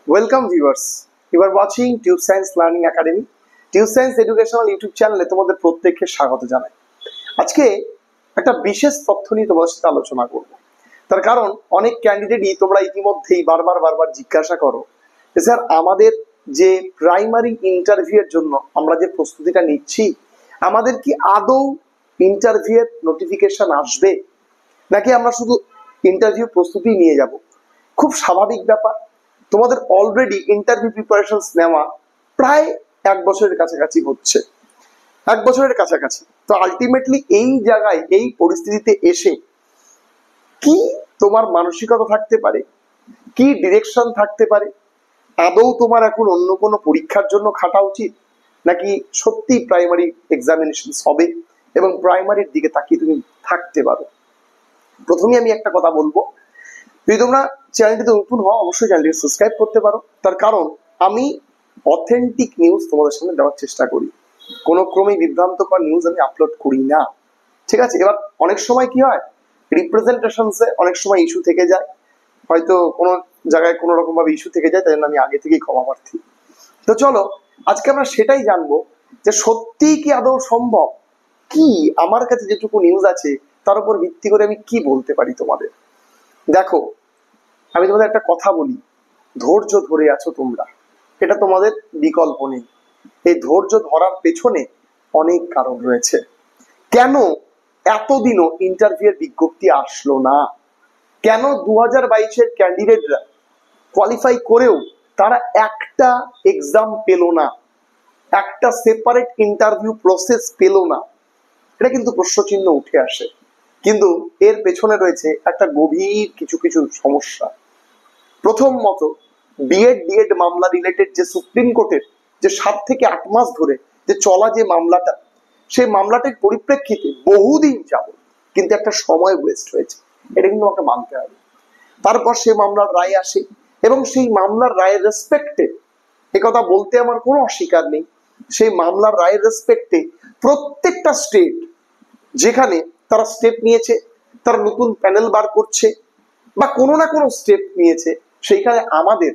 Welcome viewers. You are watching Tube Science Learning Academy. Tube Science Educational YouTube চ্যানেলে তোমাদের প্রত্যেককে স্বাগত জানাই। আজকে একটা বিশেষ তথ্য নিয়ে তোমাদের সাথে আলোচনা করব। তার কারণ অনেক ক্যান্ডিডেটই তোমরা ইতিমধ্যেই বারবার জিজ্ঞাসা করো যে স্যার আমাদের যে প্রাইমারি ইন্টারভিউ এর জন্য আমরা যে প্রস্তুতিটা নিচ্ছি আমাদের কি আদৌ ইন্টারভিউ এর নোটিফিকেশন আসবে নাকি আমরা শুধু ইন্টারভিউ প্রস্তুতি নিয়ে যাব। খুব স্বাভাবিক ব্যাপার, তোমাদের অলরেডি ইন্টারভিউ প্রিপারেশনস নেওয়া প্রায় 1 বছরের কাছাকাছি হচ্ছে, 1 বছরের কাছাকাছি। তো আলটিমেটলি এই জায়গায় এই পরিস্থিতিতে এসে কি তোমার মানসিকতা থাকতে পারে, কি ডিরেকশন থাকতে পারে, আদৌ তোমার এখন অন্য কোনো পরীক্ষার জন্য খাটা উচিত নাকি সত্যি প্রাইমারি এক্সামিনেশন হবে এবং প্রাইমারির দিকে তাকিয়ে তুমি থাকতে পারো। প্রথমে আমি একটা কথা বলবো, যদি তোমরা চ্যানেলটিতে নতুন হও অবশ্যই চ্যানেলটি সাবস্ক্রাইব করতে পারো। তার কারণ আমি অথেন্টিক নিউজ তোমাদের সামনে দেওয়ার চেষ্টা করি, কোনো ক্রমেই বিভ্রান্তকর নিউজ আমি আপলোড করি না, ঠিক আছে। এবার অনেক সময় কি হয়, রিপ্রেজেন্টেশনসে অনেক সময় ইস্যু থেকে যায়, হয়তো কোনো জায়গায় কোনো রকম ভাবে ইস্যু থেকে যায়, তাই জন্য আমি আগে থেকেই ক্ষমা প্রার্থী। তো চলো আজকে আমরা সেটাই জানবো যে সত্যি কি আদৌ সম্ভব, কি আমার কাছে যেটুকু নিউজ আছে তার উপর ভিত্তি করে আমি কি বলতে পারি তোমাদের। দেখো আমি তোমাদের একটা কথা বলি, ধৈর্য ধরে আছো তোমরা, এটা তোমাদের বিকল্প নেই। এই ধৈর্য ধরার পেছনে অনেক কারণ রয়েছে। কেন এতদিনও ইন্টারভিউ এর বিজ্ঞপ্তি আসলো না, কেন 2022-এর ক্যান্ডিডেটরা কোয়ালিফাই করেও তারা একটা এক্সাম পেল না, একটা সেপারেট ইন্টারভিউ প্রসেস পেল না, এটা কিন্তু প্রশ্নচিহ্ন উঠে আসে। কিন্তু এর পেছনে রয়েছে একটা গভীর কিছু সমস্যা। প্রথম মত বিএড মামলা রিলেটেড যে সুপ্রিম কোর্টের যে 7 থেকে 8 মাস ধরে যে চলা যে মামলাটা, সেই মামলাটির পরিপ্রেক্ষিতে বহুদিন যাবত কিন্তু একটা সময় ওয়েস্ট হয়েছে, এটা কিন্তু আমাকে মানতে হবে। তারপর সেই মামলার রায় আসে এবং সেই মামলার রায়ের রেসপেক্টে, একথা বলতে আমার কোনো অস্বীকার নেই, সেই মামলার রায়ের রেসপেক্টে প্রত্যেকটা স্টেট যেখানে তারা স্টেপ নিয়েছে, তারা নতুন প্যানেল বার করছে বা কোনো না কোনো স্টেপ নিয়েছে, সেইখানে আমাদের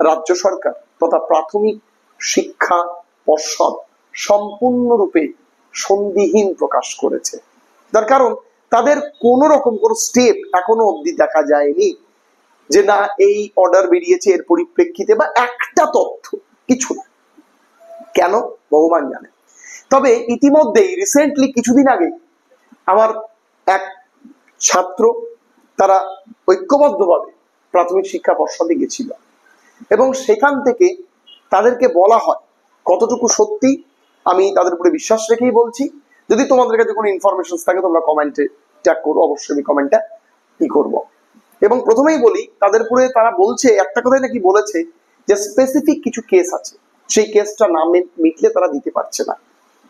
রাজ্য সরকার তথা প্রাথমিক শিক্ষা পর্ষদ সম্পূর্ণরূপে সন্দিহীন প্রকাশ করেছে। তার কারণ তাদের কোনো রকম কোনো স্টেপ এখনো অবধি দেখা যায়নি যে না এই অর্ডার বেরিয়েছে এর পরিপ্রেক্ষিতে, বা একটা তথ্য কিছু না। কেন ভগবান জানে। তবে ইতিমধ্যেই রিসেন্টলি কিছুদিন আগে আমার এক ছাত্র তারা ঐক্যবদ্ধভাবে প্রাথমিক শিক্ষা পর্ষদে গেছিল এবং সেখান থেকে তাদেরকে বলা হয়, কতটুকু সত্যি আমি তাদের উপরে বিশ্বাস রেখেই বলছি, যদি তোমাদের কাছে কোনো ইনফরমেশন থাকে তোমরা কমেন্টে ট্যাগ করো, অবশ্যই আমি কমেন্টটা করব। এবং প্রথমেই বলি, তাদের উপরে তারা বলছে একটা কথাই নাকি বলেছে যে স্পেসিফিক কিছু কেস আছে, সেই কেসটা নাম মিটলে তারা দিতে পারছে না।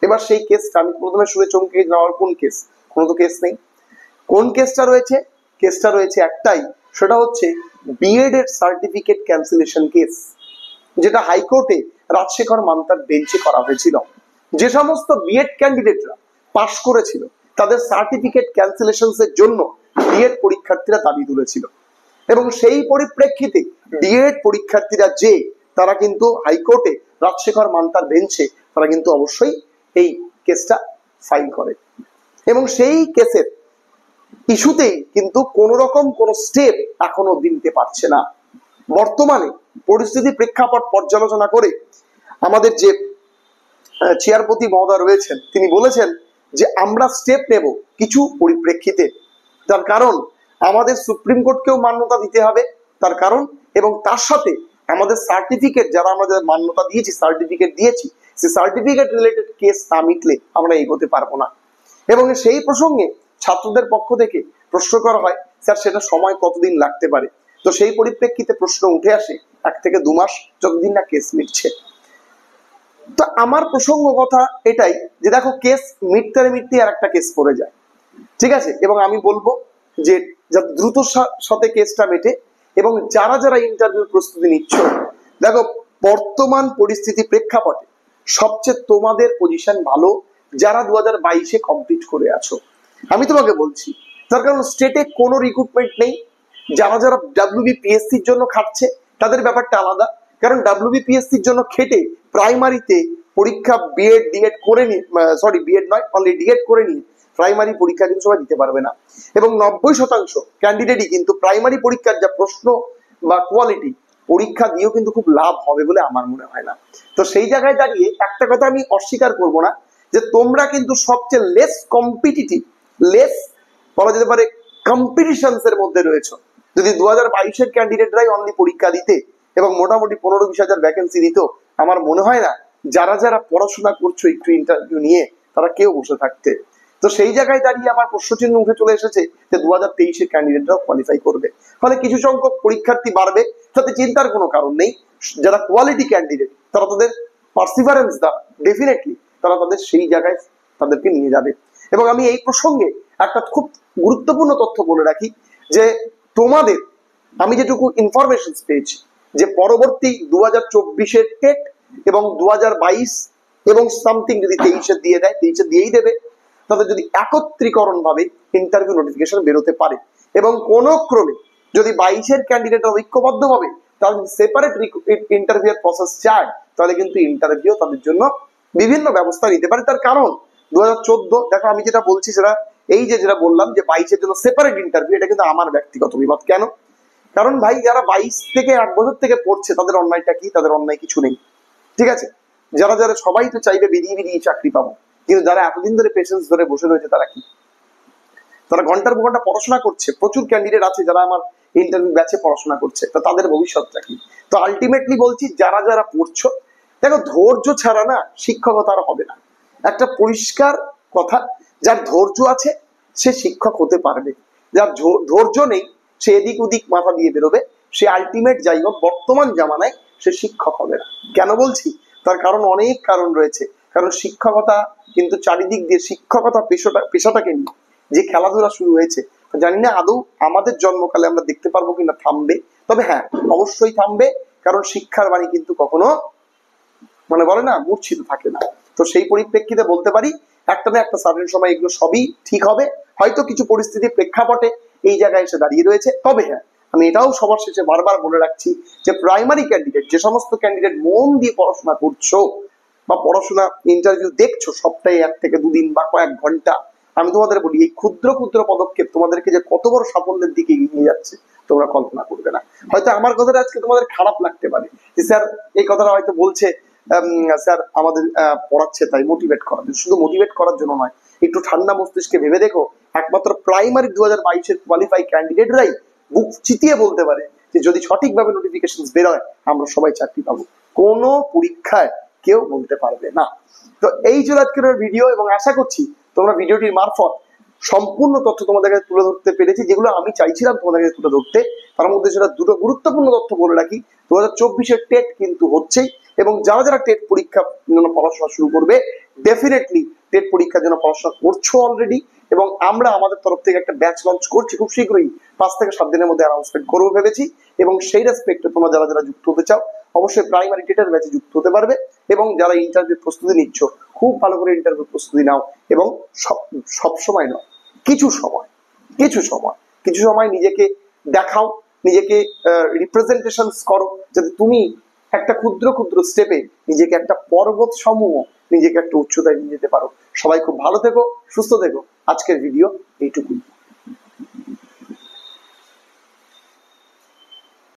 এবার সেই কেসটা আমি প্রথমে শুনে চমকে যাওয়ার, কোন কেস? কোনো তো কেস নেই। কোন কেসটা রয়েছে? কেসটা রয়েছে একটাই, সেটা হচ্ছে বিএড এর সার্টিফিকেট ক্যান্সেলেশন কেস, যেটা হাইকোর্টে রাজশেখর মান্তার বেঞ্চে করা হয়েছিল। যে সমস্ত বিএড ক্যান্ডিডেটরা পাশ করেছিল তাদের সার্টিফিকেট ক্যান্সেলেশন এর জন্য বিএড পরীক্ষার্থীরা দাবি তুলেছিল এবং সেই পরিপ্রেক্ষিতে বিএড পরীক্ষার্থীরা যে তারা কিন্তু হাইকোর্টে রাজশেখর মান্তার বেঞ্চে তারা কিন্তু অবশ্যই এই কেসটা ফাইল করে এবং সেই কেসের ইস্যুতেই কিন্তু কোন রকম কোন স্টেপ এখনো দিতে পারছে না। বর্তমানে পরিস্থিতি প্রেক্ষাপট পর্যালোচনা করে আমাদের যে চেয়ারপতি মহোদয় রয়েছেন তিনি বলেছেন যে আমরা স্টেপ নেব কিছু পরিপ্রেক্ষিতে, তার কারণ আমাদের সুপ্রিম কোর্টকেও মান্যতা দিতে হবে, তার কারণ এবং তার সাথে আমাদের সার্টিফিকেট যারা আমাদের মান্যতা দিয়েছি, সার্টিফিকেট দিয়েছি, সেই সার্টিফিকেট রিলেটেড কেস না মিটলে আমরা এগোতে পারবো না। এবং সেই প্রসঙ্গে ছাত্রদের পক্ষ থেকে প্রশ্ন করা হয়, স্যার সেটা সময় কতদিন লাগতে পারে? তো সেই পরিপ্রেক্ষিতে প্রশ্ন উঠে আসে 1 থেকে 2 মাস, যতদিন না কেস মিটছে। তো আমার প্রসঙ্গ কথা এটাই যে দেখো কেস মিটতে আর একটা কেস পড়ে যায়, ঠিক আছে। এবং আমি বলবো যে দ্রুত সাথে কেসটা মেটে এবং যারা ইন্টারভিউ প্রস্তুতি নিচ্ছ, দেখো বর্তমান পরিস্থিতি প্রেক্ষাপটে সবচেয়ে তোমাদের পজিশন ভালো যারা 2022-এ কমপ্লিট করে আছো। আমি তোমাকে বলছি তার কারণ স্টেটে কোনো রিক্রুটমেন্ট নেই, যারা WBPSC-র জন্য খাটছে তাদের ব্যাপারটা আলাদা, কারণ ডাব্লিউবিপিএসসির জন্য খেটে প্রাইমারিতে পরীক্ষা বিএড ডিএড করে নিয়ে, সরি বিএড নয় অনলি ডিএড করে নিয়ে প্রাইমারি পরীক্ষা কিন্তু সবাই দিতে পারবে না। এবং 90% ক্যান্ডিডেটই কিন্তু প্রাইমারি পরীক্ষার যা প্রশ্ন বা কোয়ালিটি পরীক্ষা দিয়েও কিন্তু খুব লাভ হবে বলে আমার মনে হয় না। তো সেই জায়গায় দাঁড়িয়ে একটা কথা আমি অস্বীকার করব না, যে তোমরা কিন্তু সবচেয়ে লেস কম্পিটিটিভ, লেস বলা যেতে পারে কম্পিটিশনস এর মধ্যে রয়েছে। যদি 2022-এর ক্যান্ডিডেটরাই অনলি পরীক্ষা দিতে এবং মোটামুটি 15-20 হাজার ভ্যাকেন্সি দিত, আমার মনে হয় না যারা যারা পড়াশোনা করছো একটু ইন্টারভিউ নিয়ে তারা কেউ বসে থাকতে। তো সেই জায়গায় দাঁড়িয়ে আমার প্রশ্নচিহ্ন উঠে চলে এসেছে যে 2023-এর ক্যান্ডিডেটরাও কোয়ালিফাই করবে, ফলে কিছু সংখ্যক পরীক্ষার্থী বাড়বে, তাতে চিন্তার কোনো কারণ নেই। যারা কোয়ালিটি ক্যান্ডিডেট তারা তাদের পার্সিভারেন্স দ্বারা ডেফিনেটলি তারা তাদের সেই জায়গায় তাদেরকে নিয়ে যাবে। এবং আমি এই প্রসঙ্গে একটা খুব গুরুত্বপূর্ণ তথ্য বলে রাখি, যে তোমাদের আমি যেটুকু ইনফরমেশন পেয়েছি যে পরবর্তী 2024-এর টেট এবং 2022 এবং সামথিং যদি 23-এর দিয়ে দেয়, 23-এর দিয়েই দেবে, তাদের যদি একত্রীকরণ ভাবে ইন্টারভিউ নোটিফিকেশন বেরোতে পারে এবং কোন ক্রমে যদি 22-এর ক্যান্ডিডেটরা ঐক্যবদ্ধ ভাবে তারা সেপারেট ইন্টারভিউ প্রসেস চায়, তাহলে কিন্তু ইন্টারভিউ তাদের জন্য বিভিন্ন ব্যবস্থা নিতে পারে। তার কারণ 2014 দেখো আমি যেটা বলছি সেটা এই যে যেটা বললাম যে 22-এর জন্য সেপারেট ইন্টারভিউ, এটা কিন্তু আমার ব্যক্তিগত বিমত। কেন? কারণ ভাই যারা 22 থেকে 8 বছর থেকে পড়ছে তাদের অন্যায়টা কি? তাদের অন্যায় কিছু নেই, ঠিক আছে? যারা যারা সবাই তো চাইবে বেরিয়ে বেরিয়ে চাকরি পাবো, কিন্তু যারা এতদিন ধরে পেশেন্স ধরে বসে রয়েছে তারা কি? তারা ঘন্টার পর ঘন্টা পড়াশোনা করছে। প্রচুর ক্যান্ডিডেট আছে যারা আমার ইন্টারভিউ ব্যাচে পড়াশোনা করছে, তো তাদের ভবিষ্যৎটা কি? তো আলটিমেটলি বলছি যারা যারা পড়ছো, দেখো ধৈর্য ছাড়া না শিক্ষকতা আর হবে না। একটা পরিষ্কার কথা, যার ধৈর্য আছে সে শিক্ষক হতে পারবে, যার ধৈর্য নেই সে এদিক ওদিক মাথা দিয়ে বেরোবে, সে আলটিমেট যাই হোক বর্তমান জামানায় সে শিক্ষক হবে না। কেন বলছি? তার কারণ অনেক কারণ রয়েছে। কারণ শিক্ষকতা কিন্তু চারিদিক দিয়ে শিক্ষকতা পেশাটাকে নিয়ে যে খেলাধুলা শুরু হয়েছে, জানি না আদৌ আমাদের জন্মকালে আমরা দেখতে পারবো কিনা থামবে। তবে হ্যাঁ, অবশ্যই থামবে, কারণ শিক্ষার বাণী কিন্তু কখনো মানে বলে না মূর্ছিত থাকে না। তো সেই পরিপ্রেক্ষিতে বলতে পারি একটা না একটা সার্টেন সময় এগুলো সবই ঠিক হবে। হয়তো কিছু পরিস্থিতি প্রেক্ষাপটে এই জায়গায় এসে দাঁড়িয়ে রয়েছে। তবে হ্যাঁ, আমি এটাও সবার শেষে বারবার বলে রাখছি যে প্রাইমারি ক্যান্ডিডেট, যে সমস্ত ক্যান্ডিডেট মন দিয়ে পড়াশোনা করছো বা পড়াশোনা ইন্টারভিউ দেখছো সপ্তাহে 1 থেকে 2 দিন বা কয়েক ঘন্টা, আমি তোমাদের বলি এই ক্ষুদ্র ক্ষুদ্র পদক্ষেপ তোমাদেরকে যে কত বড় সাফল্যের দিকে এগিয়ে যাচ্ছে তোমরা কল্পনা করবে না। হয়তো আমার কথাটা আজকে তোমাদের খারাপ লাগতে পারে যে স্যার এই কথাটা হয়তো বলছে স্যার আমাদের পড়াচ্ছে তাই মোটিভেট করার জন্য। শুধু মোটিভেট করার জন্য নয়, একটু ঠান্ডা মস্তিষ্কে ভেবে দেখো, একমাত্র প্রাইমারি 2022-এর কোয়ালিফাই ক্যান্ডিডেটরাই বুক চিতিয়ে বলতে পারে যে যদি সঠিকভাবে নোটিফিকেশন বেরোয় আমরা সবাই চাকরি পাবো। কোনো পরীক্ষায় কেউ বলতে পারবে না। তো এই ছিল আজকের ভিডিও, এবং আশা করছি তোমরা ভিডিওটির মারফত সম্পূর্ণ তথ্য তোমাদের কাছে তুলে ধরতে পেরেছি, যেগুলো আমি চাইছিলাম তোমাদের কাছে তুলে ধরতে। তার মধ্যে সেটা দুটো গুরুত্বপূর্ণ তথ্য বলে রাখি। 2024-এর টেট কিন্তু হচ্ছেই, এবং যারা যারা টেট পরীক্ষার জন্য পড়াশোনা শুরু করবে ডেফিনেটলি টেট পরীক্ষার জন্য পড়াশোনা করছো অলরেডি, এবং আমরা আমাদের তরফ থেকে একটা ব্যাচ লঞ্চ করছি খুব শীঘ্রই, 5 থেকে 7 দিনের মধ্যে অ্যানাউন্সমেন্ট করবো ভেবেছি। এবং সেই রেসপেক্টে তোমরা যারা যারা যুক্ত হতে চাও অবশ্যই প্রাইমারি টেটের ব্যাচে যুক্ত হতে পারবে। এবং যারা ইন্টারভিউ প্রস্তুতি নিচ্ছ খুব ভালো করে ইন্টারভিউ প্রস্তুতি নাও, এবং সব সময় নয়, কিছু সময় নিজেকে দেখাও, নিজেকে রিপ্রেজেন্টেশন করো, যাতে তুমি একটা ক্ষুদ্র ক্ষুদ্র স্টেপে নিজেকে একটা পর্বত সমূহ, নিজেকে একটা উচ্চতায় নিয়ে যেতে পারো। সবাই খুব ভালো থেকো, সুস্থ থেকো। আজকের ভিডিও এইটুকুই।